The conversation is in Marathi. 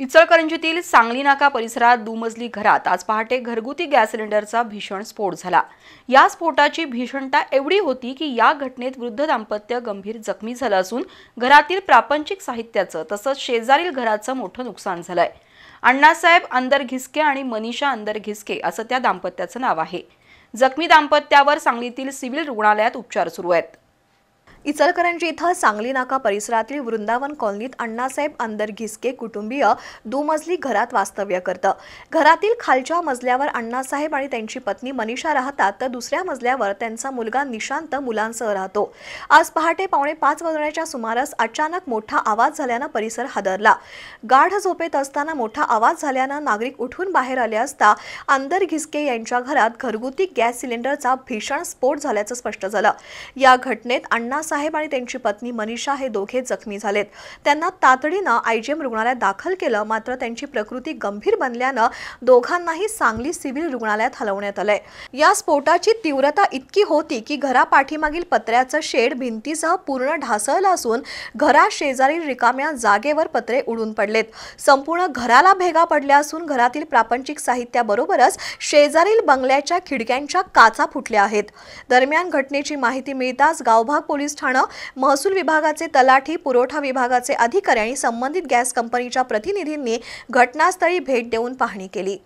इचलकरंजीतील सांगली नाका परिसरात दुमजली घरात आज पहाटे घरगुती गॅस सिलेंडरचा भीषण स्फोट झाला। या स्फोटाची भीषणता एवढी होती की या घटनेत वृद्ध दाम्पत्य गंभीर जखमी झालं असून घरातील प्रापंचिक साहित्याचं तसंच शेजारील घराचं मोठं नुकसान झालंय। अण्णासाहेब अंदरघिसके आणि मनीषा अंदरघिसके असं त्या दाम्पत्याचं नाव आहे। जखमी दाम्पत्यावर सांगलीतील सिव्हिल रुग्णालयात उपचार सुरू आहेत। इचलकरंजी इथं सांगली नाका परिसरातील वृंदावन कॉलनीत अण्णासाहेब अंदरघिसके कुटुंबीय दुमजली घरात वास्तव्य करतं। घरातील खालच्या मजल्यावर अण्णासाहेब आणि त्यांची पत्नी मनीषा राहतात, तर दुसऱ्या मजल्यावर त्यांचा मुलगा निशांत मुलांसह राहतो। आज पहाटे 4:45 वाजण्याच्या सुमारास अचानक मोठा आवाज झाल्यानं परिसर हादरला। गाढ झोपेत असताना मोठा आवाज झाल्यानं नागरिक उठून बाहेर आले असता अंदरघिसके यांच्या घरात घरगुती गॅस सिलेंडरचा भीषण स्फोट झाल्याचं स्पष्ट झालं। या घटनेत अण्णासाहेब आणि त्यांची पत्नी मनीषा हे दोघे जखमी झालेत। त्यांना तातडीनं आयजीएम रुग्णालयात दाखल केलं, मात्र त्यांची प्रकृती गंभीर बनल्यानं दोघांनाही सांगली सिव्हिल रुग्णालयात हलवण्यात आलंय। या स्फोटाची तीव्रता इतकी होती की घरापाठीमागील पत्र्याचं शेड भिंतीसह पूर्ण ढासळलं असून घरात शेजारील रिकाम्या जागेवर पत्रे उडून पडलेत। संपूर्ण घराला भेगा पडल्या असून घरातील प्रापंचिक साहित्याबरोबरच शेजारील बंगल्याच्या खिडक्यांच्या काचा फुटल्या आहेत। दरम्यान घटनेची माहिती मिळताच गावभाग पोलीस ठाणं, महसूल विभागाचे तलाठी, पुरवठा विभागाचे अधिकारी आणि संबंधित गॅस कंपनीच्या प्रतिनिधींनी घटनास्थळी भेट देऊन पाहणी केली।